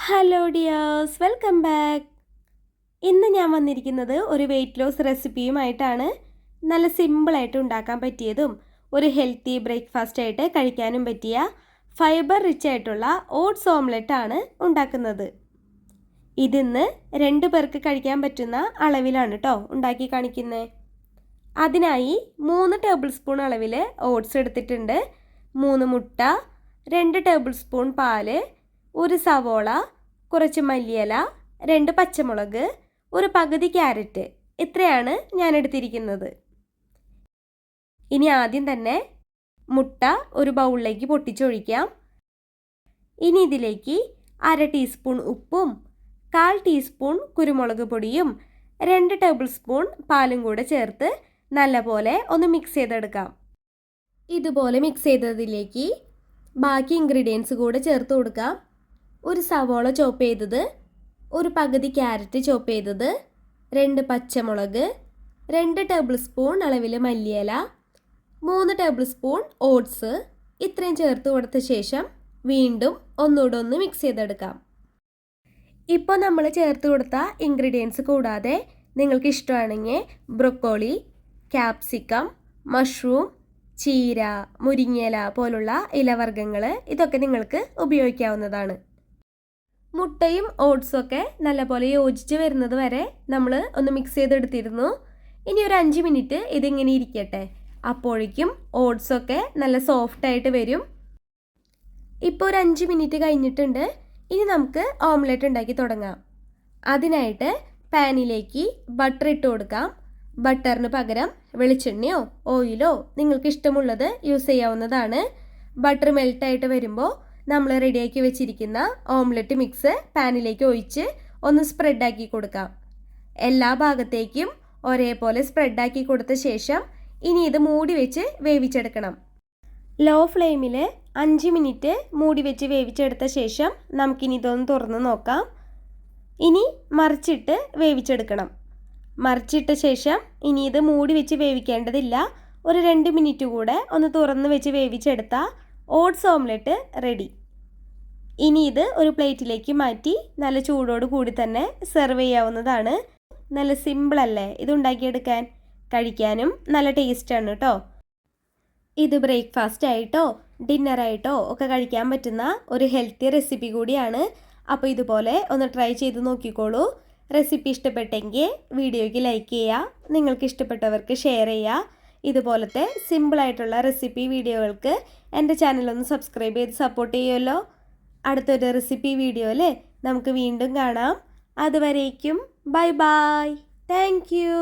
Hello dears, welcome back. ഇന്ന് ഞാൻ വന്നിരിക്കുന്നത് ഒരു വെയിറ്റ് ലോസ് റെസിപ്പിയുമായിട്ടാണ്. നല്ല സിമ്പിളായിട്ട് ഉണ്ടാക്കാൻ പറ്റിയതും ഒരു ഹെൽത്തി ബ്രേക്ക്ഫാസ്റ്റ് ആയിട്ട് കഴിക്കാനും പറ്റിയ ഫൈബർ റിച്ച് ആയിട്ടുള്ള ഓട്സ് ഓംലെറ്റ് ആണ് ഉണ്ടാക്കുന്നത്. ഇതിന്ന് 2 പേർക്ക് കഴിക്കാൻ പറ്റുന്ന അളവിലാണ് കേട്ടോ ഉണ്ടാക്കി കാണിക്കുന്നത്. അതിനായി 3 ടേബിൾ സ്പൂൺ അളവിൽ ഓട്സ് എടുത്തിട്ടുണ്ട്, 3 മുട്ട, 2 ടേബിൾ സ്പൂൺ പാല്, ഒരു സവോള, കുറച്ച് മല്ലിയില, 2 പച്ചമുളക്, ഒരു പകുതി ക്യാരറ്റ്, ഇത്രയാണ് ഞാൻ എടുത്തിരിക്കുന്നത്. ഇനി ആദ്യം തന്നെ മുട്ട ഒരു ബൗളിലേക്ക് പൊട്ടിച്ചൊഴിക്കാം. ഇനി ഇതിലേക്ക് 1/2 ടീസ്പൂൺ ഉപ്പും 1/4 ടീസ്പൂൺ കുരുമുളക് പൊടിയും 2 ടേബിൾ സ്പൂൺ പാലും കൂടെ ചേർത്ത് നല്ലപോലെ ഒന്ന് മിക്സ് ചെയ്തെടുക്കാം. ഇതുപോലെ മിക്സ് ചെയ്തതിലേക്ക് ബാക്കി ഇൻഗ്രീഡിയൻസ് കൂടെ ചേർത്ത് കൊടുക്കാം. ഒരു സവോള ചോപ്പ് ചെയ്തത്, ഒരു പകുതി ക്യാരറ്റ് ചോപ്പ് ചെയ്തത്, 2 പച്ചമുളക്, 2 ടേബിൾ സ്പൂൺ അളവിൽ മല്ലിയില, 3 ടേബിൾ സ്പൂൺ ഓട്സ്, ഇത്രയും ചേർത്ത് കൊടുത്ത ശേഷം വീണ്ടും ഒന്നുകൂടെ ഒന്ന് മിക്സ് ചെയ്തെടുക്കാം. ഇപ്പോൾ നമ്മൾ ചേർത്ത് കൊടുത്ത ഇൻഗ്രീഡിയൻസ് കൂടാതെ നിങ്ങൾക്ക് ഇഷ്ടമാണെങ്കിൽ ബ്രൊക്കോളി, ക്യാപ്സിക്കം, മഷ്റൂം, ചീര, മുരിങ്ങയില പോലുള്ള ഇലവർഗ്ഗങ്ങൾ ഇതൊക്കെ നിങ്ങൾക്ക് ഉപയോഗിക്കാവുന്നതാണ്. മുട്ടയും ഓട്സും ഒക്കെ നല്ലപോലെ യോജിച്ച് വരുന്നത് വരെ നമ്മൾ ഒന്ന് മിക്സ് ചെയ്തെടുത്തിരുന്നു. ഇനി ഒരു 5 മിനിറ്റ് ഇതിങ്ങനെ ഇരിക്കട്ടെ. അപ്പോഴേക്കും ഓട്സൊക്കെ നല്ല സോഫ്റ്റായിട്ട് വരും. ഇപ്പോൾ ഒരു 5 മിനിറ്റ് കഴിഞ്ഞിട്ടുണ്ട്. ഇനി നമുക്ക് ഓംലെറ്റ് ഉണ്ടാക്കി തുടങ്ങാം. അതിനായിട്ട് പാനിലേക്ക് ബട്ടർ ഇട്ട് കൊടുക്കാം. ബട്ടറിന് പകരം വെളിച്ചെണ്ണയോ ഓയിലോ നിങ്ങൾക്ക് ഇഷ്ടമുള്ളത് യൂസ് ചെയ്യാവുന്നതാണ്. ബട്ടർ മെൽട്ടായിട്ട് വരുമ്പോൾ നമ്മൾ റെഡിയാക്കി വെച്ചിരിക്കുന്ന ഓംലെറ്റ് മിക്സ് പാനിലേക്ക് ഒഴിച്ച് ഒന്ന് സ്പ്രെഡാക്കി കൊടുക്കാം. എല്ലാ ഭാഗത്തേക്കും ഒരേപോലെ സ്പ്രെഡാക്കി കൊടുത്ത ശേഷം ഇനി ഇത് മൂടി വെച്ച് വേവിച്ചെടുക്കണം. ലോ ഫ്ലെയിമിൽ 5 മിനിറ്റ് മൂടി വെച്ച് വേവിച്ചെടുത്ത ശേഷം നമുക്കിനി ഇതൊന്ന് തുറന്ന് നോക്കാം. ഇനി മറിച്ചിട്ട് വേവിച്ചെടുക്കണം. മറിച്ചിട്ട ശേഷം ഇനി ഇത് മൂടി വെച്ച് വേവിക്കേണ്ടതില്ല. ഒരു 2 മിനിറ്റ് കൂടെ ഒന്ന് തുറന്ന് വെച്ച് വേവിച്ചെടുത്താൽ ഓട്സ് ഓംലെറ്റ് റെഡി. ഇനി ഇത് ഒരു പ്ലേറ്റിലേക്ക് മാറ്റി നല്ല ചൂടോട് കൂടി തന്നെ സെർവ് ചെയ്യാവുന്നതാണ്. നല്ല സിമ്പിളല്ലേ ഇത് ഉണ്ടാക്കിയെടുക്കാൻ, കഴിക്കാനും നല്ല ടേസ്റ്റാണ് കേട്ടോ. ഇത് ബ്രേക്ക്ഫാസ്റ്റ് ആയിട്ടോ ഡിന്നറായിട്ടോ ഒക്കെ കഴിക്കാൻ പറ്റുന്ന ഒരു ഹെൽത്തി റെസിപ്പി കൂടിയാണ്. അപ്പോൾ ഇതുപോലെ ഒന്ന് ട്രൈ ചെയ്ത് നോക്കിക്കോളൂ. റെസിപ്പി ഇഷ്ടപ്പെട്ടെങ്കിൽ വീഡിയോയ്ക്ക് ലൈക്ക് ചെയ്യുക, നിങ്ങൾക്ക് ഇഷ്ടപ്പെട്ടവർക്ക് ഷെയർ ചെയ്യുക. ഇതുപോലത്തെ സിമ്പിളായിട്ടുള്ള റെസിപ്പി വീഡിയോകൾക്ക് എൻ്റെ ചാനലൊന്ന് സബ്സ്ക്രൈബ് ചെയ്ത് സപ്പോർട്ട് ചെയ്യുമല്ലോ. അടുത്തൊരു റെസിപ്പി വീഡിയോയിൽ നമുക്ക് വീണ്ടും കാണാം. അതുവരേക്കും ബൈ ബൈ. Thank you.